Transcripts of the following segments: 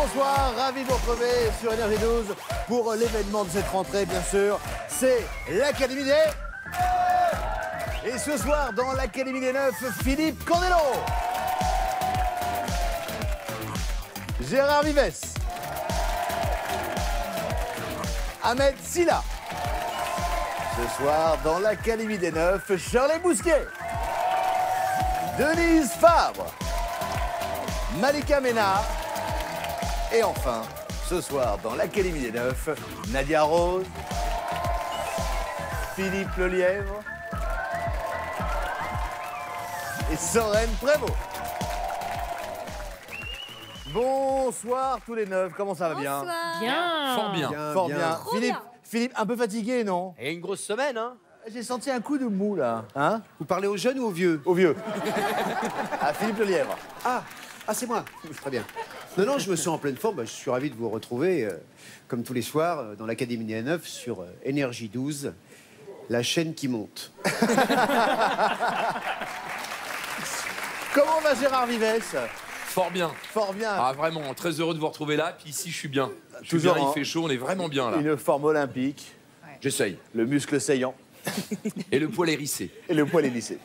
bonsoir, ravi de vous retrouver sur Énergie 12 pour l'événement de cette rentrée, bien sûr. C'est l'Académie des... Et ce soir, dans l'Académie des Neufs, Philippe Candelo, Gérard Vives, Ahmed Silla. Ce soir, dans l'Académie des Neufs, Shirley Bousquet, Denise Fabre, Malika Ménard. Et enfin, ce soir, dans l'Académie des Neufs, Nadia Rose, Philippe Lelièvre et Soren Prévost. Bonsoir tous les neufs, comment ça va bien? Bonsoir. Bien. Fort bien. Fort bien. Trop Philippe, bien. Philippe, un peu fatigué, non? Et une grosse semaine, hein? J'ai senti un coup de mou, là. Hein? Vous parlez aux jeunes ou aux vieux? Au vieux. À Philippe Lelièvre. Ah, c'est moi. Très bien. Non, je me sens en pleine forme. Je suis ravi de vous retrouver, comme tous les soirs, dans l'Académie des Neufs sur Énergie 12, la chaîne qui monte. Comment va Gérard Vives? Fort bien. Fort bien. Ah vraiment, très heureux de vous retrouver là. Puis ici, je suis bien. Je suis Toujours bien, en- il fait chaud, on est vraiment bien là. Une forme olympique, J'essaye. le muscle saillant Et le poil hérissé. et le poil élissé.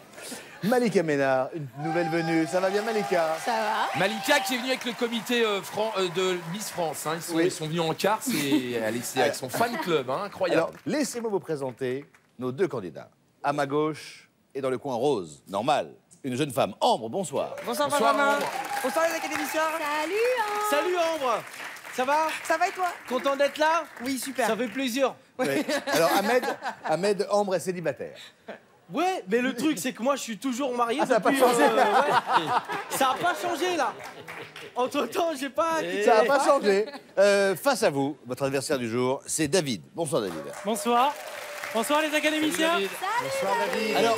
Malika Ménard, une nouvelle venue. Ça va bien, Malika? Ça va? Malika qui est venue avec le comité de Miss France. Hein. Oui. Ils sont venus en quart, elle est avec son fan club, hein, incroyable. Alors, laissez-moi vous présenter nos deux candidats. À ma gauche et dans le coin rose, normal, une jeune femme. Ambre, bonsoir. Bonsoir, Bonsoir, Benjamin. Ambre. Bonsoir les académiciens. Salut, hein. Salut Ambre. Ça va? Ça va et toi? Content d'être là? Oui, super. Ça fait plaisir. Oui. Alors, Ahmed, Ambre est célibataire. Ouais, mais le truc c'est que moi je suis toujours marié. Ah, ça a pas depuis, changé. ouais. Ça a pas changé là. Entre temps, j'ai pas. Ça n'a pas changé. Face à vous, votre adversaire du jour, c'est David. Bonsoir, David. Bonsoir. Bonsoir les académiciens. Alors,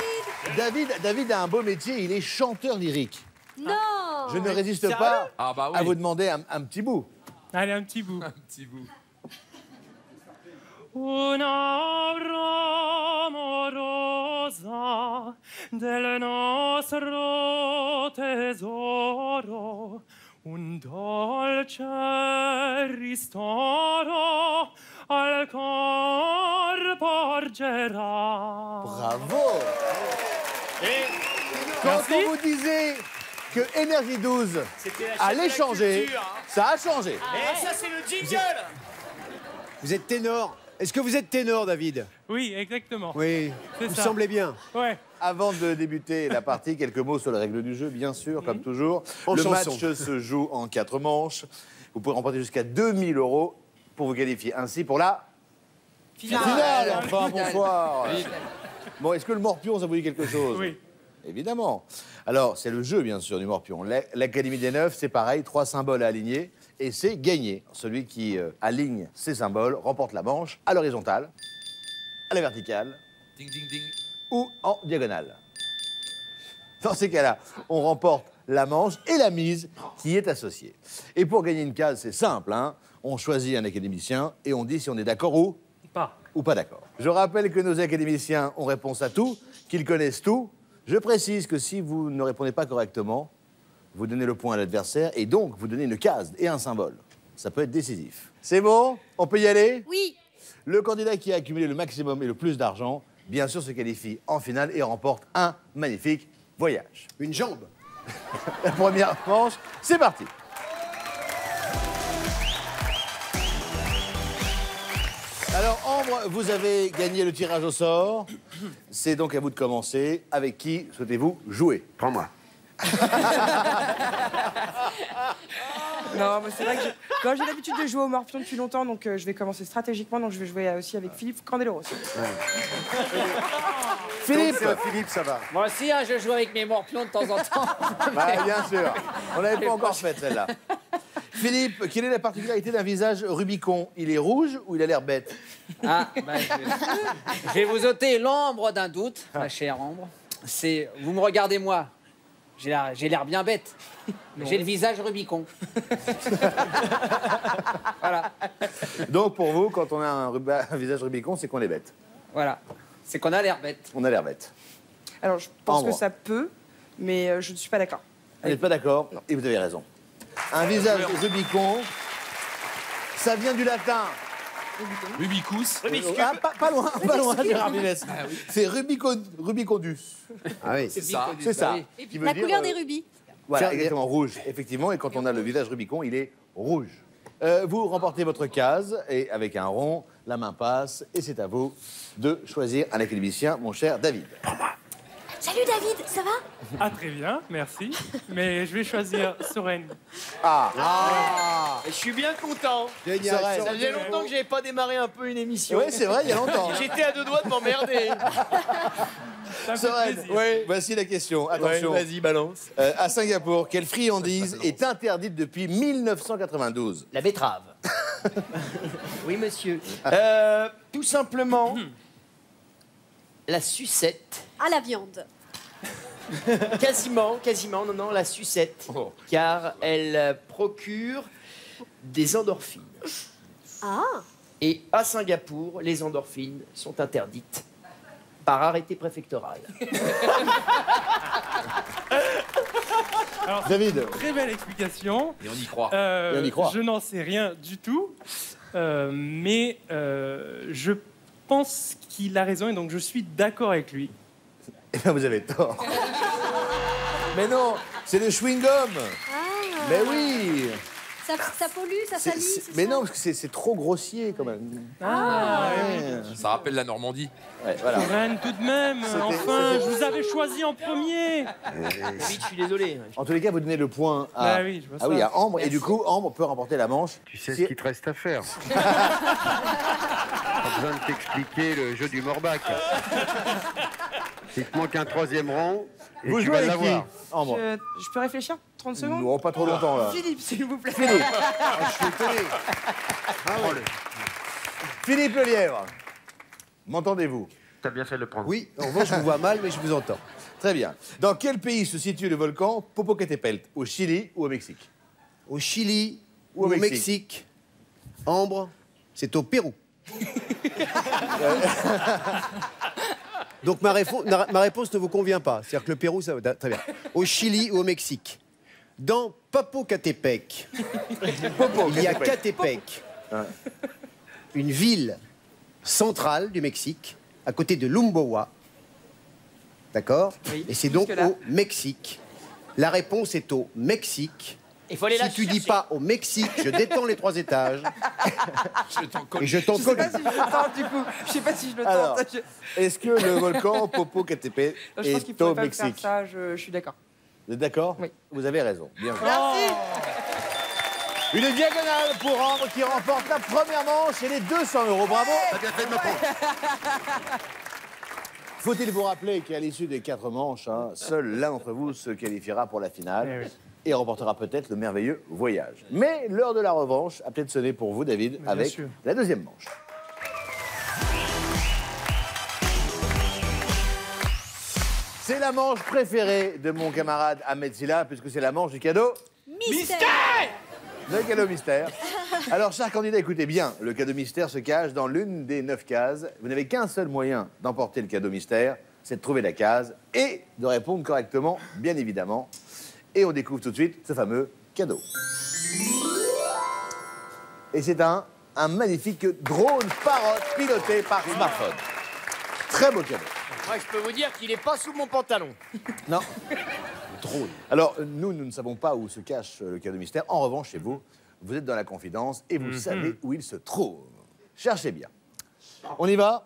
David a un beau métier, il est chanteur lyrique. Non. Je ne résiste sérieux? pas Ah bah oui. à vous demander un petit bout. Allez, un petit bout. Un petit bout. Una amorosa del nostro tesoro, un dolce ristoro al cor porgerà. Bravo. Quand on vous disait que Énergie 12 allait changer, ça a changé. ça c'est le jingle. Vous êtes ténor. Est-ce que vous êtes ténor, David? Oui, exactement. Oui. C'est Vous ça. semblez bien. Ouais. Avant de débuter la partie, quelques mots sur les règles du jeu, bien sûr, comme toujours. En Le chanson. match se joue en 4 manches. Vous pouvez remporter jusqu'à 2000 € pour vous qualifier ainsi pour la finale. Enfin, bonsoir. Bon, est-ce que le morpion, ça vous dit quelque chose? Oui. Évidemment. Alors, c'est le jeu, bien sûr, du morpion. L'Académie des Neufs, c'est pareil, 3 symboles à aligner, et c'est gagné. Celui qui aligne ces symboles remporte la manche à l'horizontale, à la verticale Ding ding ding. ou en diagonale. Dans ces cas-là, on remporte la manche et la mise qui est associée. Et pour gagner une case, c'est simple, hein. On choisit un académicien et on dit si on est d'accord Pas. ou pas d'accord. Je rappelle que nos académiciens ont réponse à tout, qu'ils connaissent tout. Je précise que si vous ne répondez pas correctement, vous donnez le point à l'adversaire et donc vous donnez une case et un symbole. Ça peut être décisif. C'est bon? On peut y aller? Oui. Le candidat qui a accumulé le maximum et le plus d'argent, bien sûr, se qualifie en finale et remporte un magnifique voyage. Une jambe. La première manche, c'est parti. Alors, Ambre, vous avez gagné le tirage au sort. C'est donc à vous de commencer. Avec qui souhaitez-vous jouer? Prends-moi. Non, mais c'est vrai que quand j'ai l'habitude de jouer au morpion depuis longtemps, donc je vais commencer stratégiquement, donc je vais jouer aussi avec Philippe Candelo aussi. Philippe. Philippe, ça va. Moi aussi, hein, je joue avec mes morpions de temps en temps. Bah, bien sûr. On l'avait pas encore faite, celle-là. Philippe, quelle est la particularité d'un visage Rubicon? Il est rouge ou il a l'air bête? Ah, bah, je vais vous ôter l'ombre d'un doute, ma chère Ambre. Vous me regardez moi, j'ai l'air bien bête. J'ai le visage Rubicon. Voilà, Donc, pour vous, quand on a un visage Rubicon, c'est qu'on est bête. voilà. C'est qu'on a l'air bête. On a l'air bête. Alors je pense Ambre. que ça peut, mais je ne suis pas d'accord. Vous n'êtes pas d'accord? Et vous avez raison. Un visage Rubicon, Ça vient du latin. Rubicus. Ah, pas loin, Gérard Ménès. C'est Rubicondus. Ah oui. C'est ça. C'est ça. Et Qui puis veut la dire, couleur des rubis. Voilà, exactement, rouge, effectivement. Et quand on a le visage Rubicon, il est rouge. Vous remportez votre case et avec un rond, la main passe et c'est à vous de choisir un académicien, mon cher David. Salut David, ça va? Ah, très bien, merci. Mais je vais choisir Soren. Je suis bien content. Génial. Soren. Ça faisait longtemps que j'avais pas démarré un peu une émission. Oui, c'est vrai, il y a longtemps. J'étais à deux doigts de m'emmerder. Ça me fait Soren, plaisir. voici la question. Attention. Vas-y, balance. À Singapour, quelle friandise est interdite depuis 1992? La betterave. Oui, monsieur. Tout simplement, la sucette. À la viande. Quasiment, non, la sucette. Oh. Car elle procure des endorphines. Ah, Et à Singapour, les endorphines sont interdites par arrêté préfectoral. Alors, David. très belle explication. Et on y croit. Et on y croit. Je n'en sais rien du tout. Mais je pense qu'il a raison et donc je suis d'accord avec lui. Eh bien, vous avez tort. Mais non, c'est le chewing-gum. Mais oui. ça pollue, ça C'est- salit, c'est- c'est Mais ça? non, parce que c'est trop grossier quand même. Ouais. Ça rappelle la Normandie. Ouais, voilà. Soren, tout de même, C'était- enfin, c'était- je vous avais choisi en premier. David, je suis désolé. En tous les cas, vous donnez le point à, Bah oui, je vois ah oui, ça. à Ambre. Et du coup, Ambre peut remporter la manche. Tu sais Si- ce qu'il te reste à faire. Pas besoin de t'expliquer le jeu du Morbac. Il te manque un troisième rang et Vous tu jouez vas avec qui, l'avoir. Ambre? Je peux réfléchir 30 secondes? Non, pas trop longtemps là. Philippe, s'il vous plaît. Philippe. Ah, je suis étonné. Ah ouais. Philippe Lelièvre. M'entendez-vous? T'as bien fait de le prendre. Oui, en revanche, je vous vois mal, mais je vous entends. Très bien. Dans quel pays se situe le volcan Popocatépetl? Au Chili ou au Mexique? Au Chili Ou ou au au Mexique. Ambre, c'est au Pérou. Donc ma réponse ne vous convient pas. C'est-à-dire que le Pérou, ça va très bien. Au Chili ou au Mexique. Dans Popocatépetl, il y a Catepec, une ville centrale du Mexique, à côté de Lumboa. D'accord? Oui, Et c'est donc jusque-là. au Mexique. La réponse est au Mexique. Il faut aller la Si tu dis chercher. pas au Mexique, je détends les 3 étages Je t'en colle. et je t'en Je sais colle. pas si je le tente du coup. Je sais pas si je le Alors, tente. est-ce que le volcan Popocatépetl Je pense est qu'il au faudrait pas le faire Mexique? ça, je suis d'accord. Vous êtes d'accord? Oui. Vous avez raison. Bien joué. Merci. Une diagonale pour Ambre qui remporte la première manche et les 200 €. Bravo. T'as bien fait de me prendre. Faut-il vous rappeler qu'à l'issue des 4 manches, hein, seul l'un d'entre vous se qualifiera pour la finale Eh oui. et remportera peut-être le merveilleux voyage. Mais l'heure de la revanche a peut-être sonné pour vous, David, bien avec sûr. la deuxième manche. C'est la manche préférée de mon camarade Ahmed Silla, puisque c'est la manche du cadeau. Mystère. Le cadeau mystère. Alors, chers candidats, écoutez bien. Le cadeau mystère se cache dans l'une des 9 cases. Vous n'avez qu'un seul moyen d'emporter le cadeau mystère, c'est de trouver la case et de répondre correctement, bien évidemment. Et on découvre tout de suite ce fameux cadeau. Et c'est un magnifique drone parotte piloté par smartphone. Très beau cadeau. Moi, je peux vous dire qu'il est pas sous mon pantalon. Non. Drôle. Alors, nous ne savons pas où se cache le cadeau mystère. En revanche, chez vous, vous êtes dans la confidence et vous savez où il se trouve. Cherchez bien. On y va?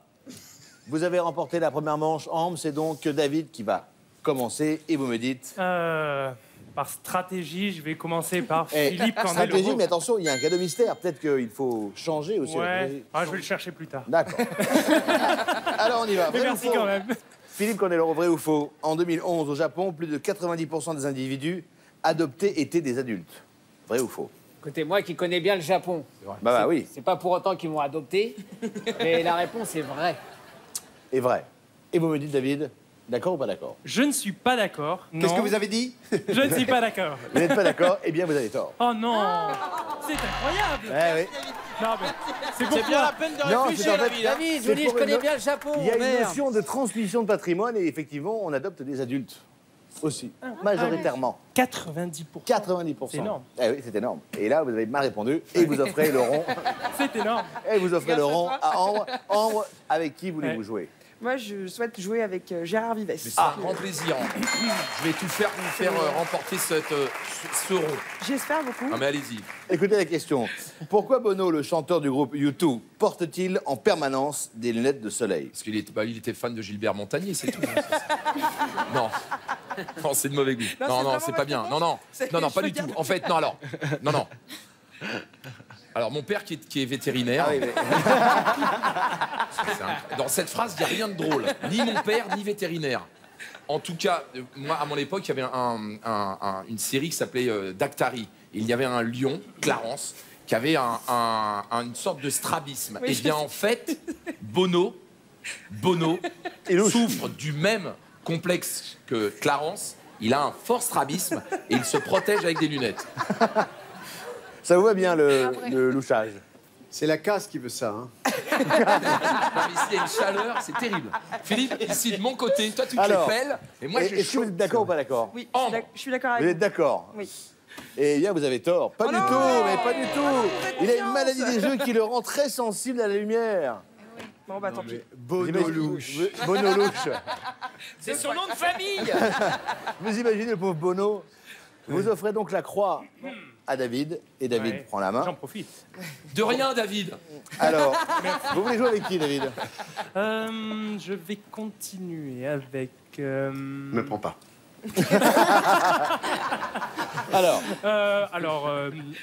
Vous avez remporté la première manche, Ambre. C'est donc David qui va commencer et vous me dites... Par stratégie, je vais commencer par Eh, Philippe quand stratégie, mais attention, il y a un cadeau mystère. Peut-être qu'il faut changer aussi. la Ouais, stratégie. ah, je vais le chercher plus tard. D'accord. Alors, on y va. Mais Vrai ou merci faux? quand même. Philippe Candeloro, vrai ou faux? En 2011, au Japon, plus de 90% des individus adoptés étaient des adultes. Vrai ou faux? Écoutez, moi qui connais bien le Japon, Bah oui, c'est pas pour autant qu'ils m'ont adopté, mais la réponse est vraie. et vrai. Et vous me dites, David, d'accord ou pas d'accord? Je ne suis pas d'accord. Qu'est-ce Non, que vous avez dit? je ne suis pas d'accord. Vous n'êtes pas d'accord? Eh bien, vous avez tort. Oh non, c'est incroyable. Eh oui. Non mais c'est C'est bien la pourquoi. peine de Non, réfléchir, c'est en fait- David. hein. David, je C'est vous dis, je pour connais une- bien le Japon, Il y a une merde. notion de transmission de patrimoine et effectivement, on adopte des adultes. aussi, majoritairement. 90%. 90%. C'est énorme. Eh oui, c'est énorme. Et là, vous avez mal répondu et vous offrez le rond. C'est énorme. Et vous offrez le Grâce à rond toi. à Ambre. Ambre, avec qui voulez-vous jouer? Moi, je souhaite jouer avec Gérard Vives. Mais c'est un grand plaisir. Je vais tout faire pour vous faire remporter ce rond. J'espère beaucoup. Ah mais allez-y. Écoutez la question. Pourquoi Bono, le chanteur du groupe U2, porte-t-il en permanence des lunettes de soleil? Parce qu'il il était fan de Gilbert Montagnier, c'est tout. Non. Non, c'est de mauvais goût. Non, Non, c'est non, vraiment c'est ma pas bien. Non, non. C'est- Non, non, je pas veux du dire- tout. En fait, non, alors. Non, non. Alors, mon père qui est vétérinaire. Ah oui, mais- Dans cette phrase, il n'y a rien de drôle. Ni mon père, ni vétérinaire. En tout cas, moi, à mon époque, il y avait une série qui s'appelait Dactari. Il y avait un lion, Clarence, qui avait une sorte de strabisme. Oui, Et bien, en fait, Bono souffre du même complexe que Clarence. Il a un fort strabisme et il se protège avec des lunettes. Ça vous va bien le louchage? C'est la casse qui veut ça. Hein. Non, mais ici, il y a une chaleur, c'est terrible. Philippe, ici, de mon côté, toi, tu te Alors, les pelles, et moi, je Est-ce que vous êtes d'accord ou pas d'accord? Oui, Ambre. je suis d'accord Vous avec êtes d'accord? Oui. Eh bien, vous avez tort. Pas Oh du non tout, mais pas du tout. faites Il a une confiance. maladie des yeux qui le rend très sensible à la lumière. Bon, bah tant pis. Vous imaginez- Bono louche. C'est son nom de famille. Vous imaginez le pauvre Bono? Vous offrez donc la croix à David, et David Ouais. prend la main. J'en profite. De rien, David. Alors, vous voulez jouer avec qui, David? Je vais continuer avec. Me prends pas. Alors,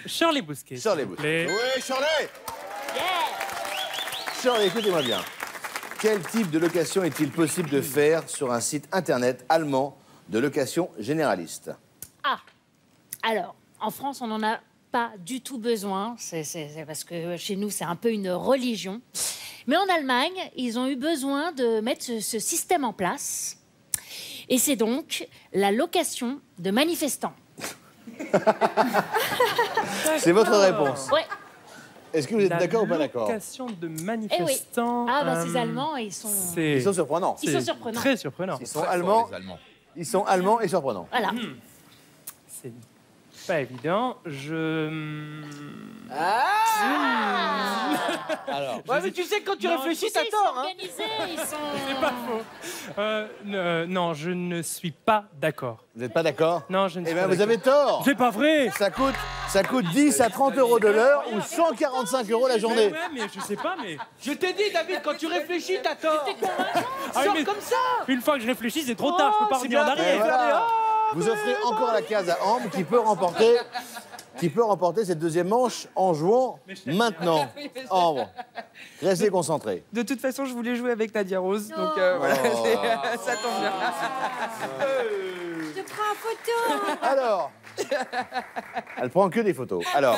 Shirley Bousquet. Shirley s'il vous Bousquet. plaît. Oui, Shirley! Shirley, écoutez-moi bien. Quel type de location est-il possible de faire sur un site internet allemand de location généraliste? Ah, alors, en France, on n'en a pas du tout besoin. C'est parce que chez nous, c'est un peu une religion. Mais en Allemagne, ils ont eu besoin de mettre ce système en place. Et c'est donc la location de manifestants. C'est votre réponse. Ouais. Est-ce que vous êtes La d'accord ou pas d'accord? location de manifestants. Ah, bah, ces Allemands, ils sont Ils sont surprenants. Ils sont c'est surprenants. Très surprenants. Ils sont Très allemands. fort, les Allemands. Ils sont allemands et surprenants. Voilà. C'est pas évident. Alors, Ouais, mais tu sais, quand tu Non, réfléchis, tu sais, t'as ils sont tort. Hein. organisés, ils sont... C'est pas faux. Non, je ne suis pas d'accord. vous n'êtes pas d'accord? Non, je ne Eh suis bien, pas vous avez tort. C'est pas vrai. Ça coûte 10 à 30 euros de l'heure ou 145 euros la journée. Ouais, mais je sais pas, mais. Je t'ai dit, David, quand tu réfléchis, t'as tort. Ah oui, Sors mais comme ça. une fois que je réfléchis, c'est trop tard. Je peux pas c'est revenir en bien. arrière. Et voilà. Vous offrez encore la case à Ambre qui peut remporter cette deuxième manche en jouant maintenant. Ambre, restez concentrés. De toute façon, je voulais jouer avec Nadia Rose, donc Oh. voilà, ça tombe bien. Je te prends en photo. Alors, elle prend que des photos. Alors,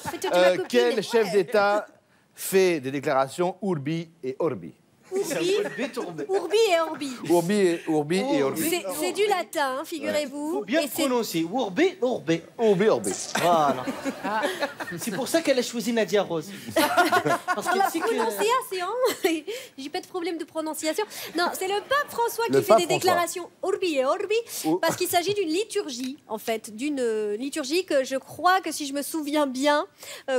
C'est toi qui ma copine. quel chef d'État fait des déclarations Urbi et Orbi? Urbi et Orbi. Urbi et Orbi. C'est du latin, figurez-vous. Bien Et le c'est- prononcer. Urbe, urbe. Urbi, Orbi. Voilà. C'est pour ça qu'elle a choisi Nadia Rose. Parce Par qu'elle la sait que... prononciation, j'ai pas de problème de prononciation. Non, c'est le pape François Le qui fait pape des François. déclarations Urbi et Orbi, Oh. parce qu'il s'agit d'une liturgie, en fait, d'une liturgie que je crois que, si je me souviens bien,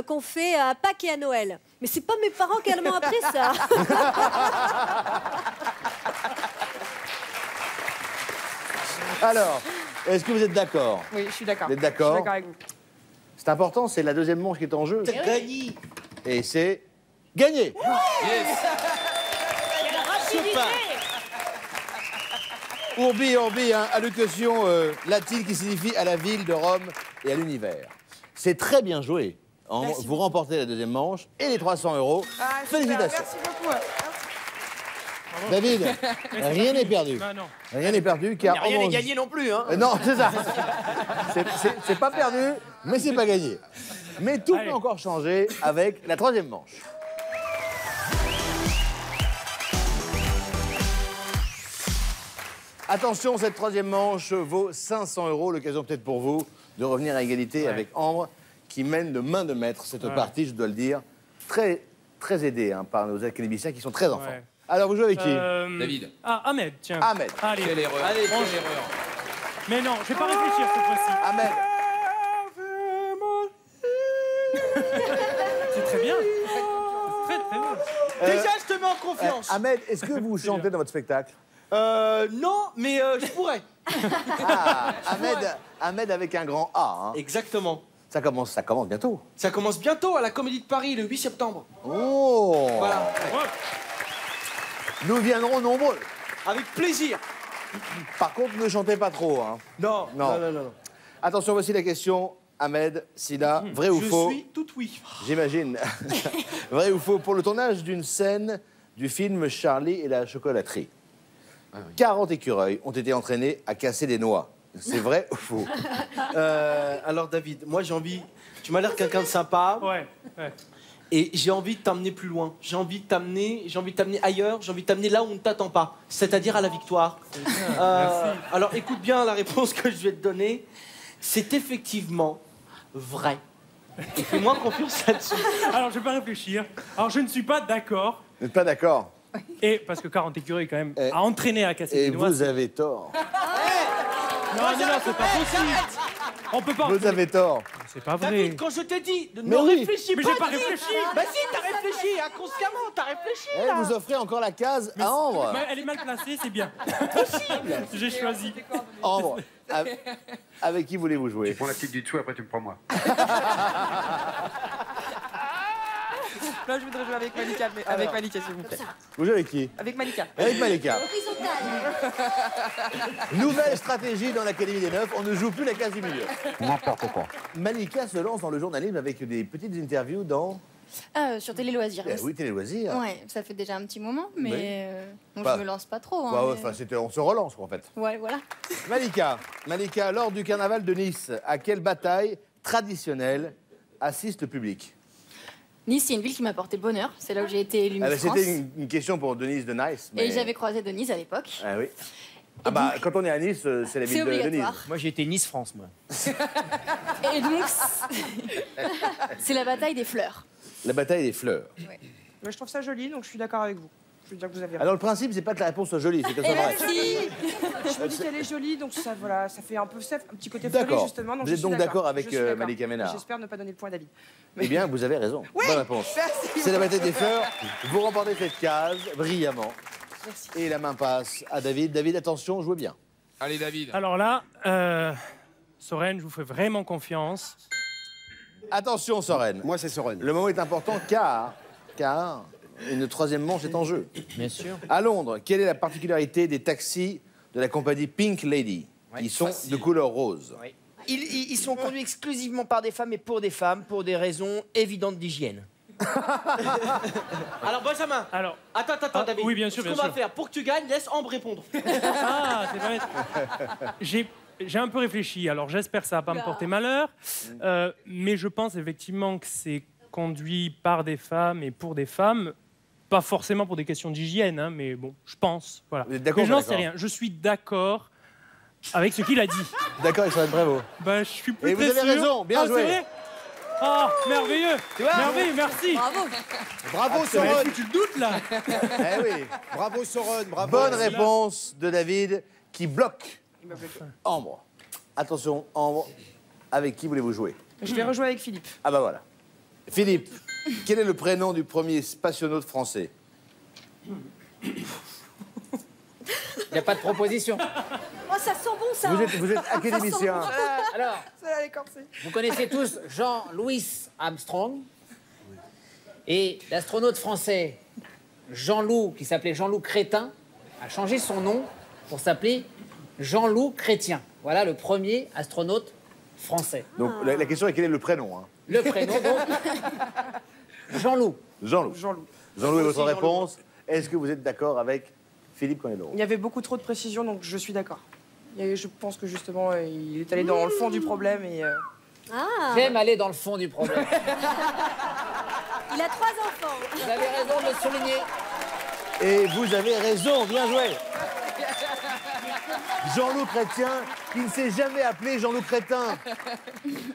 qu'on fait à Pâques et à Noël. Mais c'est pas mes parents qui m'ont appris ça. Alors, est-ce que vous êtes d'accord? Oui, je suis d'accord. Vous êtes d'accord? Je suis d'accord avec vous. C'est important, c'est la deuxième manche qui est en jeu. T'as gagné. Et c'est gagné. Urbi et Orbi, hein, allocution latine qui signifie à la ville de Rome et à l'univers. C'est très bien joué. Vous remportez la deuxième manche et les 300 euros. Ah, super, Félicitations. merci beaucoup. David, rien n'est perdu. Ah non. Rien n'est perdu car Rien on n'est mange- gagné non plus, hein. Non, c'est ça. C'est pas perdu, mais c'est pas gagné. Mais tout Allez. peut encore changer avec la troisième manche. Attention, cette troisième manche vaut 500 euros. L'occasion peut-être pour vous de revenir à égalité avec Ambre, qui mène de main de maître cette partie, je dois le dire. Très, très aidé hein, par nos académiciens qui sont très enfants. Ouais. Alors, vous jouez avec qui David. Ah, Ahmed, tiens. Ahmed. Allez. Quelle erreur. Allez, Quelle erreur. Mais non, je vais pas réfléchir cette fois-ci. Ahmed. C'est très bien. C'est très bien. Déjà, je te mets en confiance. Ahmed, est-ce que vous chantez dans votre spectacle? Non, mais je pourrais. Ah, Ahmed avec un grand A. Hein. Exactement. Ça commence bientôt. Ça commence bientôt à la Comédie de Paris, le 8 septembre. Oh. Voilà. Nous viendrons nombreux. Avec plaisir. Par contre, ne chantez pas trop. Hein. Non. Attention, voici la question. Ahmed, Sida, vrai ou faux? Je suis tout oui. J'imagine. Vrai ou faux? Pour le tournage d'une scène du film Charlie et la chocolaterie, 40 écureuils ont été entraînés à casser des noix. C'est vrai ou faux? Alors, David, moi, j'ai envie... Tu m'as l'air quelqu'un de sympa. Ouais. Et j'ai envie de t'emmener plus loin. J'ai envie de t'amener ailleurs. J'ai envie de t'amener là où on ne t'attend pas. C'est-à-dire à la victoire. Alors, écoute bien la réponse que je vais te donner. C'est effectivement vrai. Et fais-moi confiance là-dessus. Alors, je vais pas réfléchir. Alors, je ne suis pas d'accord. Vous n'êtes pas d'accord? Et parce que 40 écureuils, quand même, à entraîner à casser Et des noix. vous avez tort. Non, c'est pas possible. On peut pas. Vous avez tort. C'est pas vrai. David, quand je t'ai dit, Mais ne oui. réfléchis Mais pas. j'ai pas David. réfléchi. Bah si, t'as réfléchi, inconsciemment, t'as réfléchi. Eh, là. vous offrez encore la case à Ambre. Mais elle est mal placée, c'est bien. J'ai choisi. Ambre, avec qui voulez-vous jouer? Tu prends la petite du dessous, après tu me prends moi. Là, je voudrais jouer avec Malika, avec Malika, s'il vous plaît. Vous jouez avec qui? Avec Malika. Avec Malika. Horizontale. Nouvelle stratégie dans l'Académie des Neufs, on ne joue plus la case du milieu. N'importe quoi. Malika se lance dans le journalisme avec des petites interviews dans... Sur Télé Loisirs. Oui, Télé Loisirs. Ouais, ça fait déjà un petit moment, mais donc Pas- je me lance pas trop. Hein, Bah ouais, mais- enfin, on se relance, quoi, en fait. Ouais, voilà. Malika, lors du carnaval de Nice, à quelle bataille traditionnelle assiste le public? Nice, c'est une ville qui m'a porté bonheur. C'est là où j'ai été élue Miss France. C'était une question pour Denise de Nice. Mais... Et j'avais croisé Denise à l'époque. Ah oui. Ah bah, quand on est à Nice, c'est la ville de Denise. obligatoire. Moi, j'ai été Nice-France, moi. Et donc, c'est la bataille des fleurs. La bataille des fleurs. Moi, je trouve ça joli, donc je suis d'accord avec vous. Je veux dire que vous avez raison. Alors, le principe, c'est pas que la réponse soit jolie, c'est que ça Et soit vrai. merci. Je me dis qu'elle est jolie, donc ça, voilà, ça fait un petit côté fleury, D'accord. justement. Donc Vous je êtes suis donc d'accord avec, Je suis d'accord. Malika Ménard. J'espère ne pas donner le point à David. Eh bien, vous avez raison. Oui, Bonne réponse. merci. C'est la bataille des fleurs. Vous remportez cette case brillamment. Merci. Et la main passe à David. David, attention, jouez bien. Allez, David. Alors là, Soren, je vous fais vraiment confiance. Attention, Soren. Moi, c'est Soren. Le moment est important car une troisième manche est en jeu. Bien sûr. À Londres, quelle est la particularité des taxis de la compagnie Pink Lady? Ouais, Ils sont facile. de couleur rose. Oui. Ils sont conduits exclusivement par des femmes et pour des femmes, pour des raisons évidentes d'hygiène. Alors, Benjamin, Alors, attends, David. oui, bien sûr, Ce bien qu'on va sûr. faire, pour que tu gagnes, laisse Ambre répondre. ah, c'est pas bête. J'ai un peu réfléchi. Alors, j'espère que ça va pas me porter malheur. Mais je pense effectivement que c'est conduit par des femmes et pour des femmes. Pas forcément pour des questions d'hygiène, hein, mais bon, je pense. Voilà. Vous êtes d'accord Mais je ou pas n'en sais d'accord rien. Je suis d'accord avec ce qu'il a dit. D'accord, avec Soren Prévost. Bah, je suis plus Et vous très avez sûr. raison, bien Ah, joué. c'est vrai. Oh, merveilleux. vois, Merveilleux, merci. Bravo. Bravo, J'avais Soren. foutu le doute, là. Eh oui. Bravo, Soren. Bravo. Bonne réponse de David qui bloque Ambre. Attention, Ambre, avec qui voulez-vous jouer? Je vais rejouer avec Philippe. Ah bah voilà. Philippe, quel est le prénom du premier spationaute français? Il n'y a pas de proposition. Oh, ça sent bon, ça. Vous êtes académicien. Alors, Ça va les corser. vous connaissez tous Jean-Louis Armstrong. Et l'astronaute français Jean-Loup, qui s'appelait Jean-Loup Crétin, a changé son nom pour s'appeler Jean-Loup Chrétien. Voilà le premier astronaute français. Donc la question est quel est le prénom, hein? Le prénom, donc, Jean-Loup. Jean-Loup. Jean-Loup. Jean-Loup est votre Jean-Loup. réponse. Est-ce que vous êtes d'accord avec Philippe Caneloro? Il y avait beaucoup trop de précision, donc je suis d'accord. Je pense que justement, il est allé dans le fond du problème et. Ah, J'aime aller dans le fond du problème. il a 3 enfants. Vous avez raison de le souligner. Et vous avez raison, bien joué. Jean-Loup Chrétien, qui ne s'est jamais appelé Jean-Loup Crétin.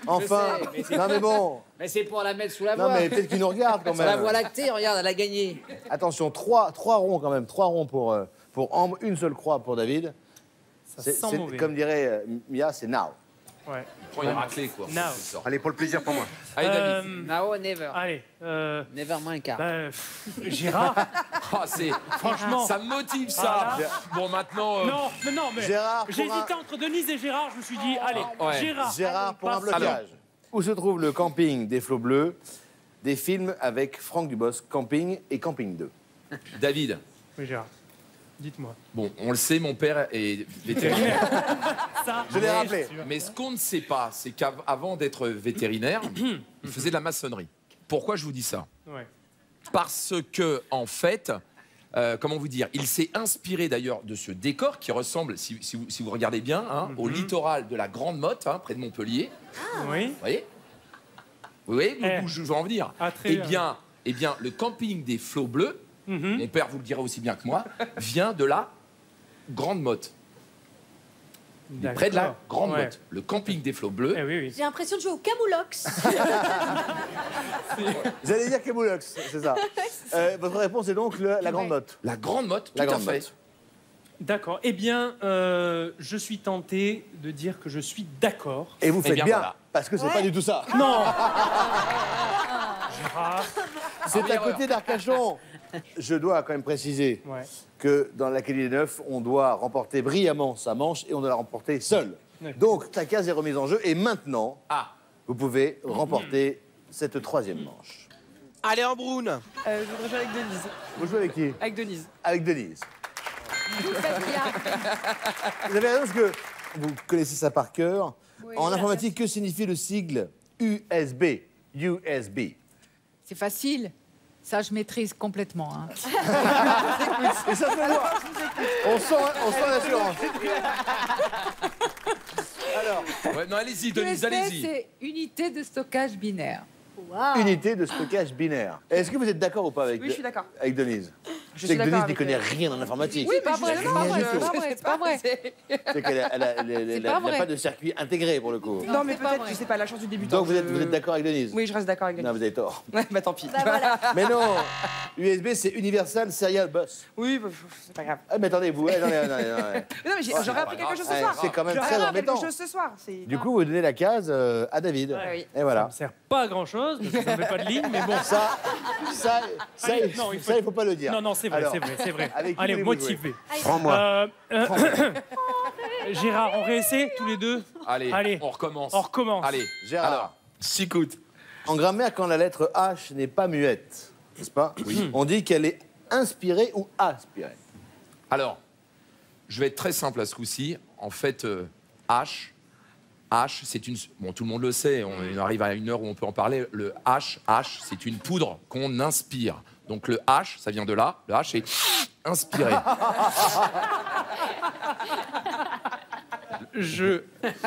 Enfin, Je sais, mais c'est- non mais bon. Mais c'est pour la mettre sous la Non voie. mais peut-être qu'il nous regarde quand Sur la même. voie lactée, regarde, elle a gagné. Attention, trois ronds quand même, 3 ronds pour Ambre, une seule croix pour David. Ça sent mauvais. Comme dirait Mia, c'est now. Ouais. Prends une raclée, quoi. Now. Allez, pour le plaisir, pour moi. Allez, David. Now, never. Allez. Never moins quart. Gérard. Ah, Franchement. Ça me motive, ça. Bon, maintenant. Non, mais Gérard, pour j'hésitais entre Denise et Gérard. Je me suis dit, allez, Ouais. Gérard. Pour un blocage. Où se trouve le camping des Flots Bleus? Des films avec Franck Dubosc, Camping et Camping 2. David. Oui, Gérard. Dites-moi. Bon, on le sait, mon père est vétérinaire. Ça, Je l'ai rappelé. Mais ce qu'on ne sait pas, c'est qu'avant d'être vétérinaire, il faisait de la maçonnerie. Pourquoi je vous dis ça? Ouais. Parce que, en fait, comment vous dire, il s'est inspiré d'ailleurs de ce décor qui ressemble, si vous regardez bien, hein, au littoral de la Grande Motte, hein, près de Montpellier. Oui. Vous voyez? Vous voyez où je veux en venir? très bien. Eh bien, le camping des Flots Bleus, mon père vous le dira aussi bien que moi, vient de la Grande Motte. Près de la Grande Motte. Le camping des Flots Bleus. J'ai l'impression de jouer au Camoulox. Vous allez dire Camoulox, c'est ça. Votre réponse est donc la Grande Motte. La Grande Motte, La tout à Grande fait. Motte. D'accord. Eh bien, je suis tenté de dire que je suis d'accord. Et vous faites bien, voilà. parce que c'est pas du tout ça. Non. Gérard. C'est à côté d'Arcachon. Je dois quand même préciser que dans l'Académie des Neufs, on doit remporter brillamment sa manche et on doit la remporter seul. Donc, la case est remise en jeu et maintenant, vous pouvez remporter cette troisième manche. Allez, en Brown. Je voudrais jouer avec Denise. Vous jouez avec qui? Avec Denise. Avec Denise. Vous faites bien. Vous avez raison parce que vous connaissez ça par cœur. Oui, En la informatique, que signifie le sigle USB? USB. C'est facile. Ça, je maîtrise complètement. Hein. Et ça se voit. On sent l'assurance. Alors, Ouais, non, allez-y, Denise, USB, allez-y. c'est unité de stockage binaire. unité de stockage binaire. Est-ce que vous êtes d'accord ou pas avec Oui, je suis d'accord. avec Denise? Je sais suis que Denise d'accord n'y connaît avec rien en informatique. Oui, C'est pas vrai, c'est pas vrai, c'est pas vrai, c'est pas vrai. C'est qu'elle n'a pas de circuit intégré pour le coup. Non, mais c'est pas peut-être, vrai. je sais pas, la chance du débutant. Donc vous êtes d'accord avec Denise? Oui, je reste d'accord avec Non, Denise. vous avez tort. Ouais, bah tant pis. Mais non, USB c'est Universal Serial Bus. Oui, bah, c'est pas grave. Ah, mais attendez, vous. Non, Mais non, mais j'aurais appris quelque chose ce soir. C'est quand même J'aurais très appris embêtant. quelque chose ce soir. c'est- Du coup, vous donnez la case à David. Ouais, oui. Et voilà. Ça me sert pas à grand chose, parce que ça ne fait pas de ligne, mais bon. Ça, il faut pas le dire. Non, non, c'est vrai, Alors, c'est vrai, c'est vrai. avec qui Allez, voulez-vous motivé. jouer Prends-moi. Gérard, on réessaie tous les deux. Allez, on recommence. On recommence. Allez, Gérard. alors, s'écoute. En grammaire, quand la lettre H n'est pas muette, n'est-ce pas? Oui. On dit qu'elle est inspirée ou aspirée. Alors, je vais être très simple à ce coup-ci. En fait, H, c'est une... Bon, tout le monde le sait, on arrive à une heure où on peut en parler. Le H, c'est une poudre qu'on inspire. Donc le H, ça vient de là. Le H, c'est inspiré. Je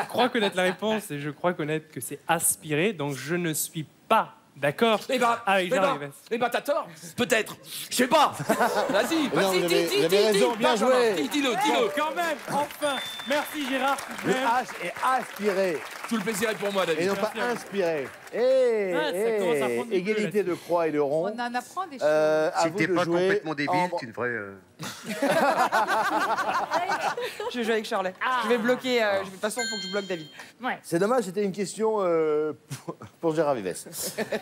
crois connaître la réponse et je crois connaître que c'est aspiré, donc je ne suis pas d'accord avec Gérard Rives. T'as tort. Peut-être. Je sais pas. Vas-y, Non, vas-y, vous avez raison, bien joué. Dis-le. Bon, quand même, enfin. Merci Gérard. Le H est aspiré Tout le plaisir est pour moi, David. et non pas inspiré. Ah, ça commence à prendre du bleu, Égalité de croix et de rond. On en apprend des choses. À Si vous t'es de pas jouer complètement débile, en- tu devrais. Je vais jouer avec Shirley. Je vais bloquer. De toute façon, il faut que je bloque David. Ouais. C'est dommage, c'était une question pour Gérard Vives.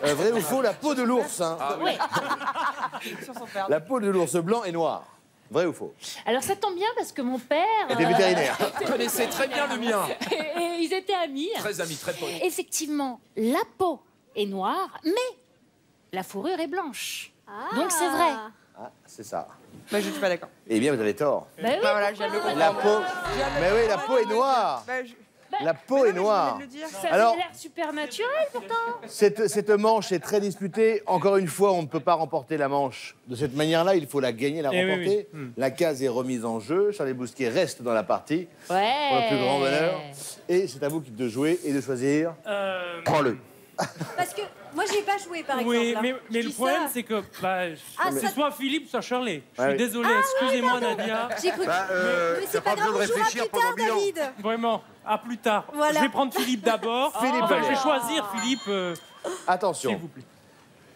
Vrai ou faux, la peau de l'ours, hein. Ouais. Sur son père. La peau de l'ours blanc et noir. Vrai ou faux? Alors ça tombe bien parce que mon père. Était vétérinaire. Vous connaissez très bien le mien. et ils étaient amis. Très ami, très pote. Effectivement, la peau est noire, mais la fourrure est blanche. Donc c'est vrai. Ah, c'est ça. Bah, je suis pas d'accord. Eh bien, vous avez tort. Bah oui. Bah voilà, je viens de le comprendre. La peau. Mais oui, la peau est noire. Bah, je- La peau est noire. je viens de le dire. Ça Alors- a l'air super naturel pourtant. Cette manche est très disputée. Encore une fois, on ne peut pas remporter la manche de cette manière-là. Il faut la gagner, la Eh oui, remporter. oui. La case est remise en jeu. Charlie Bousquet reste dans la partie Ouais. pour le plus grand bonheur. Et c'est à vous de jouer et de choisir. Prends-le. Parce que moi, j'ai pas joué, par Oui, exemple. hein. mais Je le dis problème, ça. c'est que c'est ça- soit Philippe, soit Shirley. Je Ouais, suis oui. désolé, excusez-moi Nadia. J'ai cru. Bah, Mais t'as c'est pas pas grave, besoin de on jouera réfléchir plus pendant tard, 1000 ans. David. Vraiment, à plus tard. Voilà. Je vais prendre Philippe d'abord. Philippe Enfin, je vais Lelièvre. choisir Philippe, Attention. s'il vous plaît.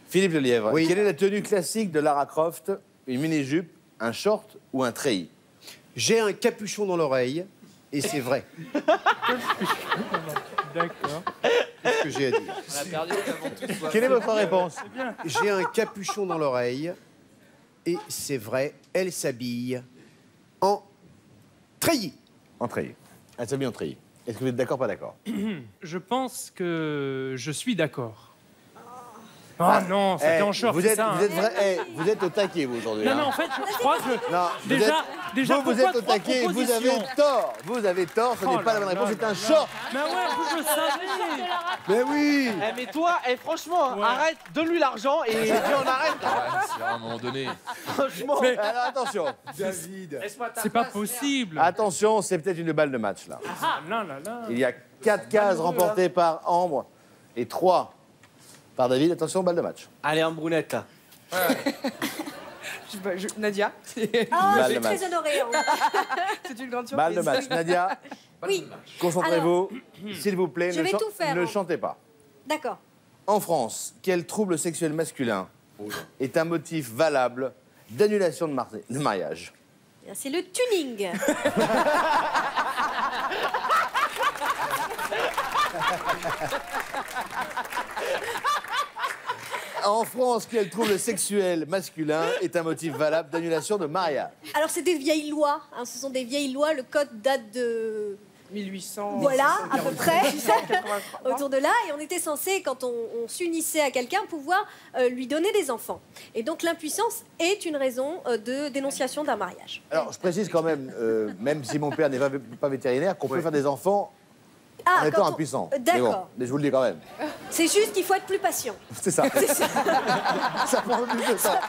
Philippe Lelièvre. Oui. Quelle est la tenue classique de Lara Croft? Une mini-jupe, un short ou un treillis? J'ai un capuchon dans l'oreille Et c'est vrai. D'accord. C'est ce que j'ai à dire. On a perdu avant tout. Quelle est votre réponse? J'ai un capuchon dans l'oreille. Et c'est vrai, elle s'habille en treillis. En treillis. Elle s'habille en treillis. Est-ce que vous êtes d'accord ou pas d'accord? Je pense que je suis d'accord. Ah non, c'était en short, vous c'est êtes, ça. vous êtes vous êtes au taquet, vous, aujourd'hui. Non, hein. non, en fait, je crois que Non, déjà, vous êtes au pourquoi taquet, trois vous avez propositions tort. Vous avez tort, ce Oh n'est pas la là bonne réponse, là c'est un là. short. Mais ouais, je le savais. Mais oui. Eh, mais toi, franchement, Ouais. arrête, donne-lui l'argent et puis on arrête. Ouais, c'est à un moment donné. Franchement. Alors attention. David. C'est pas possible. Attention, c'est peut-être une balle de match, là. Ah, là, là, là. Il y a 4 cases remportées par Ambre et 3 par David. Attention, balle de match. Allez, en brunette, là. Nadia, Oh, Balle je suis de match. très honorée. hein. c'est une grande surprise. Balle de match. Nadia, Oui, concentrez-vous. S'il vous plaît, je vais tout faire, ne hein. chantez pas. d'accord. En France, quel trouble sexuel masculin est un motif valable d'annulation de mariage? C'est le tuning. En France, quel trouble sexuel masculin est un motif valable d'annulation de mariage? Alors, c'est des vieilles lois. Hein, ce sont des vieilles lois. Le code date de 1800. Voilà, à peu près, 1883. autour de là. Et on était censé, quand on s'unissait à quelqu'un, pouvoir lui donner des enfants. Et donc l'impuissance est une raison de dénonciation d'un mariage. Alors, je précise quand même, même si mon père n'est pas vétérinaire, qu'on peut faire des enfants en étant quand on- impuissant. D'accord. Mais je vous le dis quand même. C'est juste qu'il faut être plus patient. C'est ça. C'est ça. Ça prend plus de temps.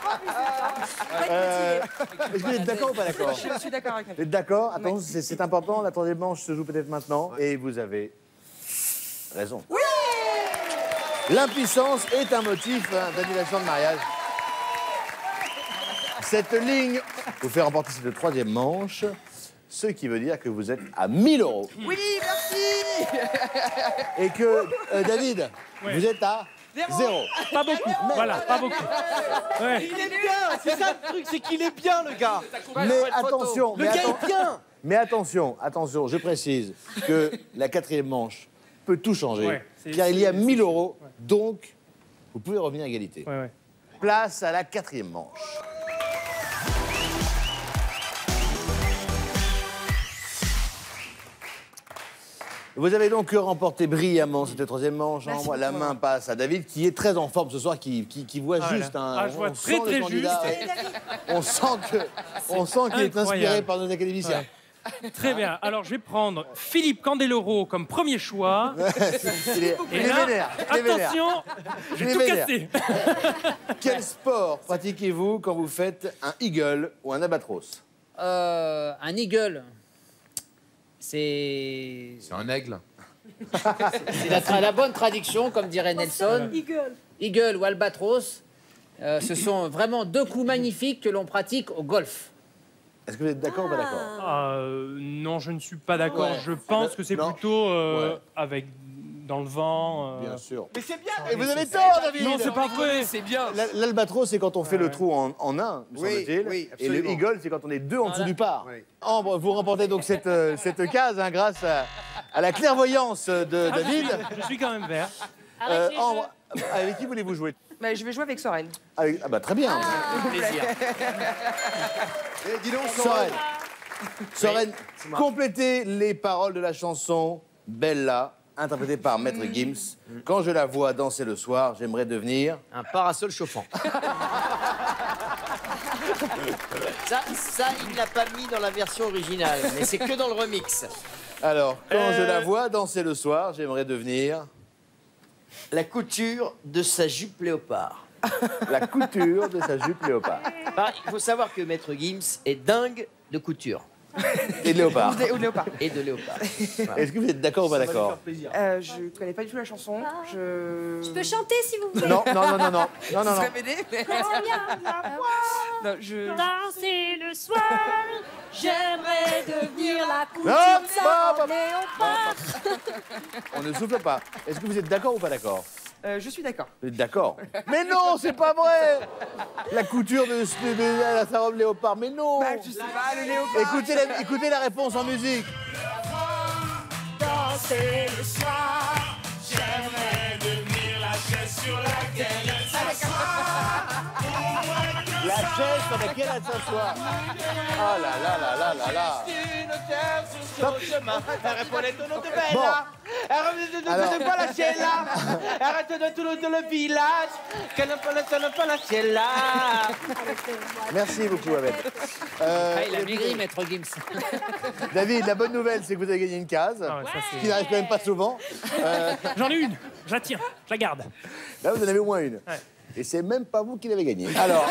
Faut être motivé. Est-ce que vous êtes d'accord ou pas d'accord? Je suis d'accord avec Vous êtes d'accord? Attention, c'est important. La troisième manche se joue peut-être maintenant. Et vous avez raison. Oui! L'impuissance est un motif d'annulation de mariage. Cette ligne vous fait remporter cette troisième manche, ce qui veut dire que vous êtes à 1000 €. Oui, merci. Et que, David, Ouais. vous êtes à 0. Pas beaucoup. Voilà, pas beaucoup. Ouais. Il est bien, c'est ça le truc, c'est qu'il est bien, le gars. Mais attention, Le gars est bien. Mais attention, je précise que la quatrième manche peut tout changer, Ouais, c'est- car il y a c'est- 1000 €, donc vous pouvez revenir à égalité. Ouais, ouais. Place à la quatrième manche. Vous avez donc remporté brillamment cette troisième manche. Merci La beaucoup. main passe à David, qui est très en forme ce soir, qui voit Ah, juste là. un. Ah, je vois on très, sent le très candidat. juste. On sent qu'il est inspiré incroyable. par nos académiciens. Ouais. Très bien. Alors, je vais prendre Philippe Candeloro comme premier choix. Il est, Et il est là, vénère. Il est vénère. attention, je Il vais est tout vénère. casser. Quel sport pratiquez-vous quand vous faites un eagle ou un albatros? Un eagle, c'est C'est un aigle. la bonne traduction, comme dirait Nelson. Eagle. Eagle ou albatros, ce sont vraiment deux coups magnifiques que l'on pratique au golf. Est-ce que vous êtes d'accord ou pas d'accord? Non, je ne suis pas d'accord. Ouais. Je pense que c'est Non. plutôt Ouais. avec dans le vent. Bien sûr. Mais c'est bien. Et vous avez tort, David. Non, c'est pas vrai. C'est bien. L'albatros, c'est quand on fait le trou en un, me Oui, semble-t-il. oui, et le absolument. eagle, c'est quand on est deux en dessous du par. Oui. Ambre, vous remportez donc cette case grâce à la clairvoyance de Ah, David. je suis quand même vert. Avec les Ambre, avec qui voulez-vous jouer? Bah, je vais jouer avec Soren. Ah bah très bien. Plaisir. Eh, dis donc, Soren, Soren. Soren, complétez les paroles de la chanson Bella, interprétée par Maître Gims. Quand je la vois danser le soir, j'aimerais devenir... Un parasol chauffant. Ça, il l'a pas mis dans la version originale, mais c'est que dans le remix. Alors, quand je la vois danser le soir, j'aimerais devenir... La couture de sa jupe léopard. La couture de sa jupe léopard. Il faut savoir que Maître Gims est dingue de couture. Et de léopard. Ou léopard. Et de léopard. Est-ce que vous êtes d'accord ou pas d'accord? Je connais pas du tout la chanson. Je peux chanter si vous voulez. Non, non, non, non, non, non, non, Ça non. serait m'aider, mais- Non, je... Danser le soir, J'aimerais devenir la couture Hop, de hop, hop. léopard. On ne souffle pas. Est-ce que vous êtes d'accord ou pas d'accord? Je suis d'accord. Vous êtes d'accord? Mais non, c'est pas vrai. La couture de sa robe léopard, mais non. Bah, je sais pas, le léopard. Écoutez la réponse en musique. danser le soir. J'aimerais devenir la chaise sur laquelle elle s'assoit. La chaise sur laquelle elle s'assoit. Oh là là là là là là. Sur le chemin, elle répondait tout le nom de Bella. Bon. Alors. Elle pas la Sheila. Arrête de tout le village. Qu'elle ne pas la Sheila. Merci beaucoup, Ahmed. Ah, il a maigri, maître Gims. David, la bonne nouvelle, c'est que vous avez gagné une case, Ah ouais, ça, ce qui n'arrive quand même pas souvent. J'en ai une, je la tiens, je la garde. Là, vous en avez au moins une. Ouais. Et c'est même pas vous qui l'avez gagnée. Alors,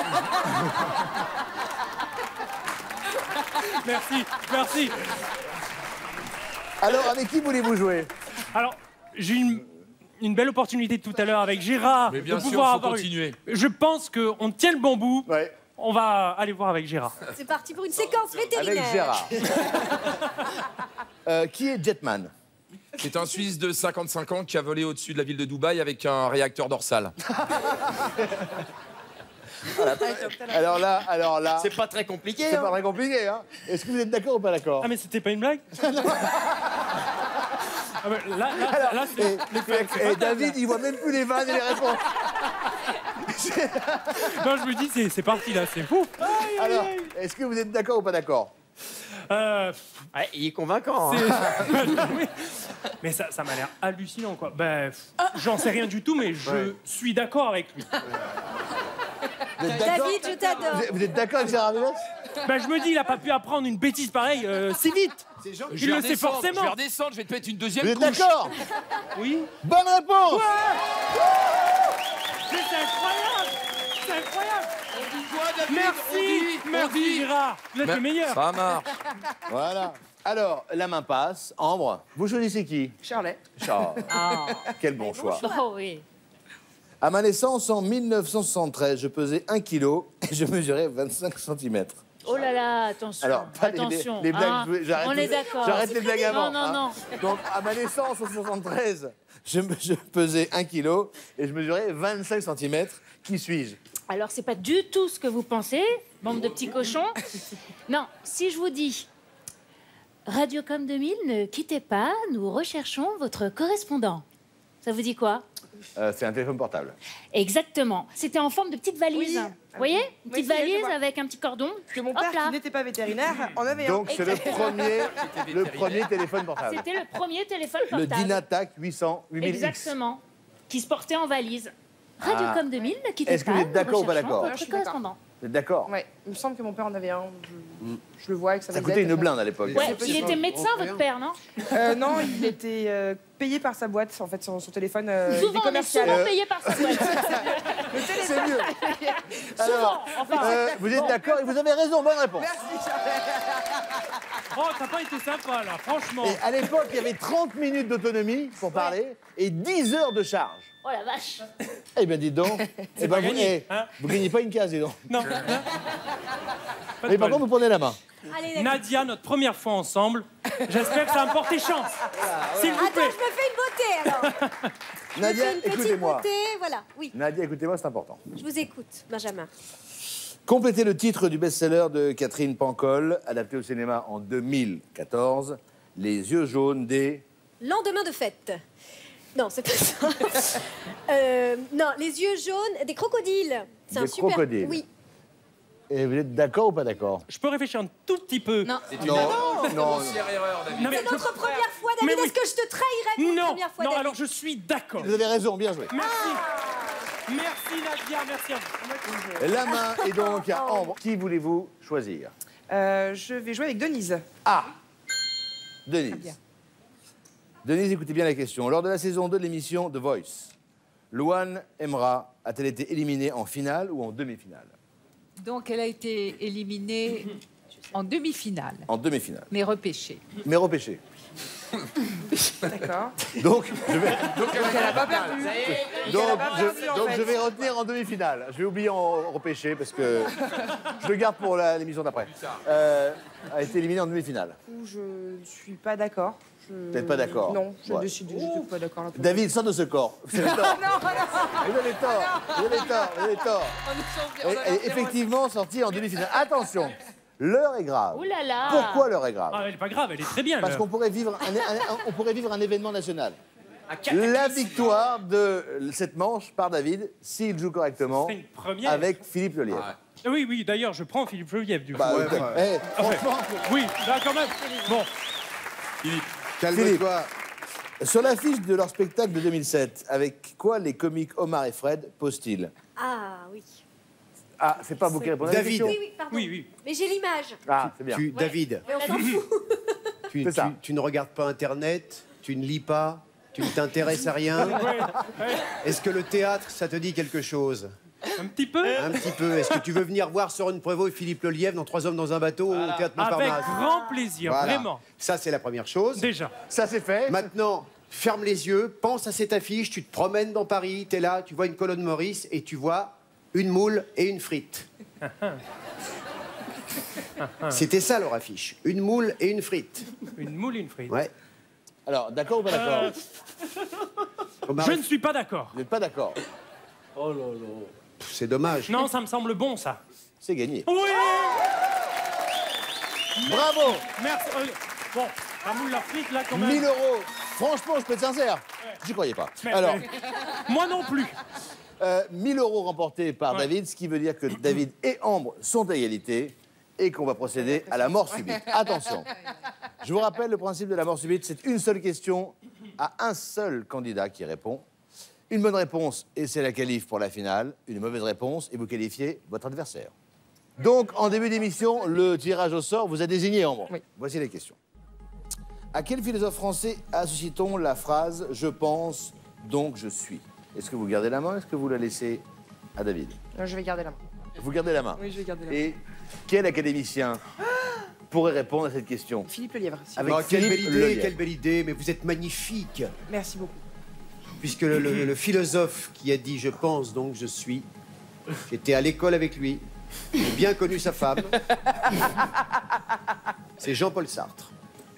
Merci, merci. alors, avec qui voulez-vous jouer? Alors, j'ai une belle opportunité tout à l'heure avec Gérard Mais bien de sûr, pouvoir faut avoir continuer. Je pense qu'on tient le bon bout. Ouais. On va aller voir avec Gérard. C'est parti pour une séquence vétérinaire. Avec Gérard. Qui est Jetman? C'est un Suisse de 55 ans qui a volé au-dessus de la ville de Dubaï avec un réacteur dorsal. Alors là... C'est pas très compliqué. C'est Hein. pas très compliqué, hein? Est-ce que vous êtes d'accord ou pas d'accord? Ah mais c'était pas une blague. Ah, mais là, c'est... Et David, il voit même plus les vannes et les réponses. Non, je me dis, c'est parti là, c'est fou. Alors, est-ce que vous êtes d'accord ou pas d'accord? Ouais, il est convaincant. Hein. Oui. Mais ça m'a l'air hallucinant, quoi. Ben, j'en sais rien du tout, mais je suis d'accord avec lui. Vous êtes d'accord? David, je t'adore. Vous êtes d'accord avec Gérard Ménès? Ben, je me dis, il a pas pu apprendre une bêtise pareille si vite. Je Il vais le sait redescendre, forcément. Je vais redescendre, je vais te mettre une deuxième Vous êtes couche. d'accord? Oui. Bonne réponse! Mais c'est incroyable. C'est incroyable. On dit quoi, David? Merci. On Merci, dit. Gérard. Vous êtes le meilleur. Ça marche. Voilà. Alors, la main passe. Ambre, vous choisissez qui? Charlet. Charles. Quel bon choix. Oh oui. À ma naissance, en 1973, je pesais 1 kg et je mesurais 25 cm. Oh là là, attention. Alors, pas attention. les blagues, hein. j'arrête On est d'accord. J'arrête les blagues avant. Non, non, non. Donc, à ma naissance, en 73, je pesais 1 kg et je mesurais 25 cm. Qui suis-je? Alors, c'est pas du tout ce que vous pensez, bande de petits cochons. Non, si je vous dis Radiocom 2000, ne quittez pas, nous recherchons votre correspondant. Ça vous dit quoi? C'est un téléphone portable. Exactement. C'était en forme de petite valise. Oui. Vous voyez? Une Oui, petite si, je valise vois. avec un petit cordon. Que mon Hop père, là. qui n'était pas vétérinaire, en avait un. Donc, c'est le premier téléphone portable. C'était le premier téléphone Le portable. Dynatac 800 8000X. Exactement. Qui se portait en valise. Radiocom 2000, ne quittez pas. Est-ce que vous êtes d'accord ou pas d'accord? Votre Je suis d'accord. correspondant. Vous êtes d'accord? Ouais, il me semble que mon père en avait un. Je le vois avec sa Ça valise. coûtait une blinde à l'époque. Ouais, il était médecin, votre père, non? Non, il était payé par sa boîte, en fait, son téléphone. Il était Souvent, on est commercial. souvent payé par sa boîte. C'est mieux. Souvent, Alors, enfin. vous êtes d'accord et vous avez raison, bonne réponse. Oh, t'as pas été sympa là, franchement. Et à l'époque, il y avait 30 minutes d'autonomie pour parler et 10 heures de charge. Oh la vache. Eh bien, dites donc. Eh ben, pas gagné, hein. vous gagnez pas une case, dis donc. Non. Pas de Mais par bol. contre, vous prenez la main. Allez, David. Nadia, notre première fois ensemble. J'espère que ça va me porter chance. S'il vous Attends, plaît. je me fais une beauté alors. Je me Nadia, fais une petite écoutez-moi. beauté, voilà. Oui, Nadia, écoutez-moi, c'est important. je vous écoute, Benjamin. Complétez le titre du best-seller de Catherine Pancol, adapté au cinéma en 2014, Les yeux jaunes des... Lendemain de fête. Non, c'est pas ça. Non, les yeux jaunes des crocodiles. C'est Des un super. crocodiles. Oui. Et vous êtes d'accord ou pas d'accord? Je peux réfléchir un tout petit peu. Non. C'est une Non, non. grossière erreur, David. Non, mais C'est notre première fois, David. Mais oui. Est-ce que je te trahirais pour une Non, première fois, non, David? alors je suis d'accord. Vous avez raison, bien joué. Merci. Merci Nadia, merci à vous. La main est donc à Ambre. Qui voulez-vous choisir? Je vais jouer avec Denise. Ah, Denise. bien. Denise, écoutez bien la question. Lors de la saison 2 de l'émission The Voice, Louane Emra a-t-elle été éliminée en finale ou en demi-finale? Donc, elle a été éliminée en demi-finale, En demi-finale. mais repêchée. Mais repêchée. D'accord. Donc, je vais, Donc elle n'a pas perdu. donc, Elle a pas perdu, en fait. je vais retenir en demi-finale. Je vais oublier en repêché parce que je le garde pour l'émission d'après. A été éliminée en demi-finale. Je suis pas d'accord. Vous n'êtes pas d'accord? Non, je Ouais. décide. Je suis pas d'accord. là. David, sors de ce corps. Vous avez tort. Vous avez tort. Vous avez tort. Vous avez tort. Elle est effectivement sortie en demi-finale. Attention, L'heure est grave. Ouh là là. Pourquoi l'heure est grave? Ah, elle est pas grave, elle est très bien. Parce l'heure. qu'on pourrait vivre on pourrait vivre un événement national. cataclysme. La victoire de cette manche par David, s'il joue correctement, C'est une première. avec Philippe Lelièvre. Oui, oui, d'ailleurs, je prends Philippe Lelièvre du coup. Bah, franchement, Oui, là, quand même. Bon. Philippe. Calme-toi. sur l'affiche de leur spectacle de 2007, avec quoi les comiques Omar et Fred posent-ils? Ah oui. Ah, c'est pas vous qui répondez à la David. question. Oui, oui, pardon. Oui, oui. Mais j'ai l'image. Ah, c'est bien. David, Mais on s'en fout. C'est ça. tu ne regardes pas Internet, tu ne lis pas, tu ne t'intéresses à rien. Est-ce que le théâtre, ça te dit quelque chose? Un petit peu. Un petit peu. Est-ce que tu veux venir voir Soren Prévost et Philippe Lelièvre dans 3 hommes dans un bateau au théâtre Avec Montparnasse? grand plaisir, Voilà. vraiment. Ça, c'est la première chose. Déjà. Ça, c'est fait. Maintenant, ferme les yeux, pense à cette affiche, tu te promènes dans Paris, tu es là, tu vois une colonne Maurice et tu vois une moule et une frite. C'était ça leur affiche, une moule et une frite. Une moule et une frite. Ouais. Alors, d'accord ou pas d'accord? Je ne suis pas d'accord. Vous n'êtes pas d'accord? Oh là là. C'est dommage. Non, ça me semble bon, ça. C'est gagné. Oui. Bravo. Merci. Bon, la moule, la frite, là, quand même. 1000 €. Franchement, je peux être sincère. J'y croyais pas. Mais- Alors, Moi non plus. 1000 € remportés par David, ce qui veut dire que David et Ambre sont à égalité et qu'on va procéder à la mort subite. Attention. Je vous rappelle le principe de la mort subite, c'est une seule question à un seul candidat qui répond. Une bonne réponse et c'est la qualif pour la finale. Une mauvaise réponse et vous qualifiez votre adversaire. Donc, en début d'émission, le tirage au sort vous a désigné, Ambre. Oui. Voici les questions. À quel philosophe français associe-t-on la phrase « Je pense, donc je suis » Est-ce que vous gardez la main? Est-ce que vous la laissez à David? Je vais garder la main. Vous gardez la main? Oui, je vais garder la main. Et quel académicien pourrait répondre à cette question? Philippe Lelièvre. Avec Oh, quelle Philippe belle idée, Lelièvre. quelle belle idée, mais vous êtes magnifique. Merci beaucoup. Puisque le philosophe qui a dit « je pense, donc je suis », j'étais à l'école avec lui, j'ai bien connu sa femme, c'est Jean-Paul Sartre.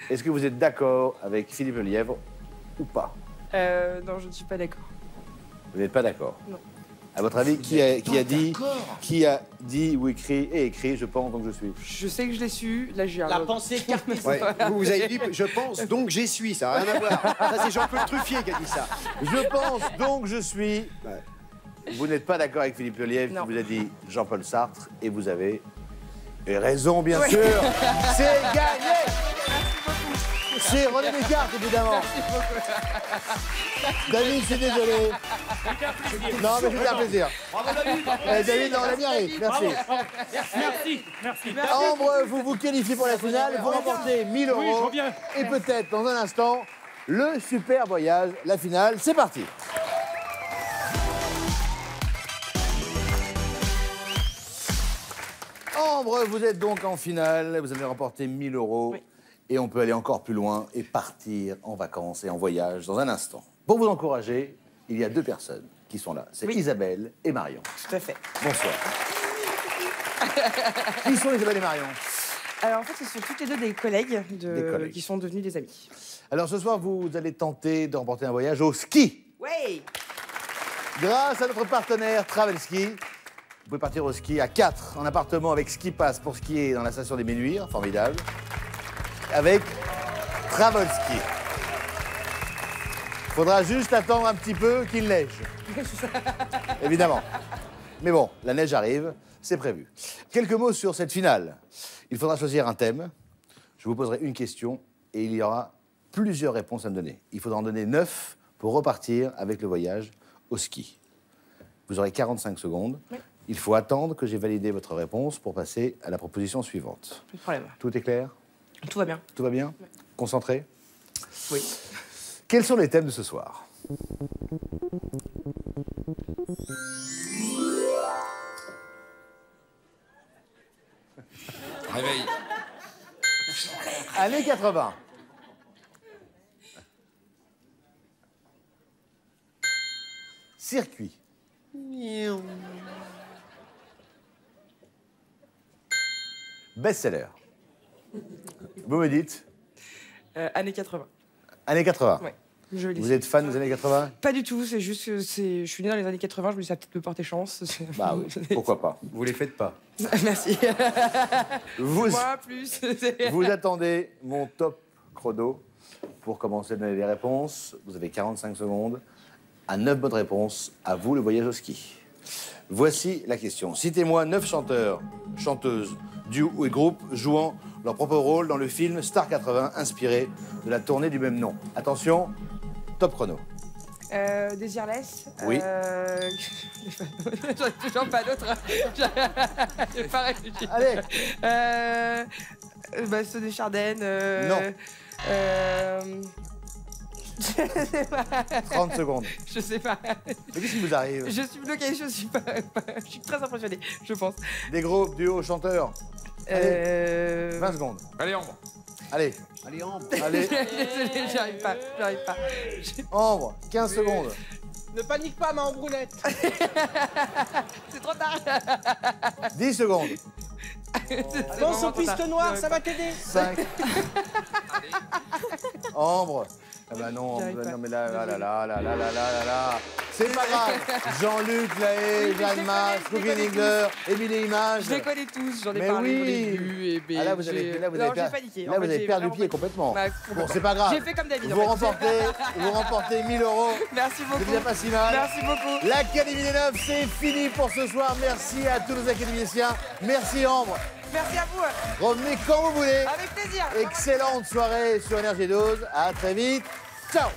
Est-ce que vous êtes d'accord avec Philippe Lelièvre ou pas? Non, je ne suis pas d'accord. Vous n'êtes pas d'accord? Non. À votre avis, qui a dit ou écrit « Je pense, donc je suis » Je sais que je l'ai su, là j'ai un... La pensée cartésien. Ouais, vous avez dit « je pense, donc j'ai suis », ça n'a rien à voir. Ça, c'est Jean-Paul Truffier qui a dit ça. Je pense, donc je suis. Ouais. Vous n'êtes pas d'accord avec Philippe Lelièvre Non. qui vous a dit Jean-Paul Sartre et vous avez raison, bien sûr. C'est gagné. C'est René Descartes, évidemment. David, je suis désolé. Non, mais c'était un plaisir. Bravo, David. David, on l'a bien ri. Merci. Merci. Merci. Ambre, vous vous qualifiez pour la finale. Vous remportez 1000 €. Oui, je reviens. Et peut-être, dans un instant, le super voyage, la finale. C'est parti. Ambre, vous êtes donc en finale. Vous avez remporté 1000 €. Oui. Et on peut aller encore plus loin et partir en vacances et en voyage dans un instant. Pour vous encourager, il y a 2 personnes qui sont là. C'est Oui. Isabelle et Marion. Tout à fait. Bonsoir. Qui sont Isabelle et Marion? Alors en fait, ce sont toutes les deux des collègues, Des collègues. qui sont devenus des amis. Alors ce soir, vous allez tenter de remporter un voyage au ski. Ouais. Grâce à notre partenaire Travel Ski, vous pouvez partir au ski à 4 en appartement avec Ski Pass pour skier dans la station des Ménuires, formidable. Avec Travel Ski. Faudra juste attendre un petit peu qu'il neige. Évidemment. Mais bon, la neige arrive, c'est prévu. Quelques mots sur cette finale. Il faudra choisir un thème. Je vous poserai une question et il y aura plusieurs réponses à me donner. Il faudra en donner 9 pour repartir avec le voyage au ski. Vous aurez 45 secondes. Oui. Il faut attendre que j'ai validé votre réponse pour passer à la proposition suivante. Pas de problème. Tout est clair? Tout va bien. Tout va bien? Oui. Concentré? Oui. Quels sont les thèmes de ce soir? Réveil. Années 80. Circuit. Best-seller. Vous me dites? Années 80. Années 80. Ouais. Je lis. Vous êtes fan des années 80? Pas du tout, c'est juste que je suis née dans les années 80, je me dis ça va peut-être me porter chance. Bah oui, pourquoi pas. Vous les faites pas. Merci. Vous, Moi, plus. vous attendez mon top chrono pour commencer à donner les réponses. Vous avez 45 secondes. À 9 bonnes réponses, à vous le voyage au ski. Voici la question. Citez-moi 9 chanteurs, chanteuses, duos et groupes jouant leur propre rôle dans le film Star 80, inspiré de la tournée du même nom. Attention, top chrono. Désirless. Oui. J'en ai toujours pas d'autres. J'ai pas réfléchi. Allez. Ceux des Chardin. Non. Je sais pas. 30 secondes. Je sais pas. Mais qu'est-ce qui vous arrive? Je suis bloquée, je suis très impressionnée, je pense. Des groupes, duos, chanteurs. Allez, 20 secondes. Allez, Ambre. Allez. Allez, Ambre. Allez. Désolée, j'arrive pas. Ambre, 15 secondes. Ne panique pas, ma Ambrounette. C'est trop tard. 10 secondes. Pense aux pistes noires, ça va t'aider. 5. Ambre. Ah bah non, J'arrive Ambre, pas. non mais là. C'est pas grave. Jean-Luc Lahaye, Jeanne Masse, Cookie Nigler, Émilie Image. Je les connais tous, j'en ai Mais parlé, oui. j'en ai vu. Et Ah là, vous avez, non, j'ai paniqué. Là, vous avez perdu pied complètement. Bah, Bon, c'est pas grave. J'ai fait comme David. Vous en fait. remportez 1000 euros. Merci beaucoup. C'est déjà pas si mal. Merci beaucoup. L'Académie des Neufs, c'est fini pour ce soir. Merci à tous nos académiciens. Merci Ambre. Merci à vous. Revenez quand vous voulez. Avec plaisir. Excellente soirée sur Énergie 12. À très vite. Ciao.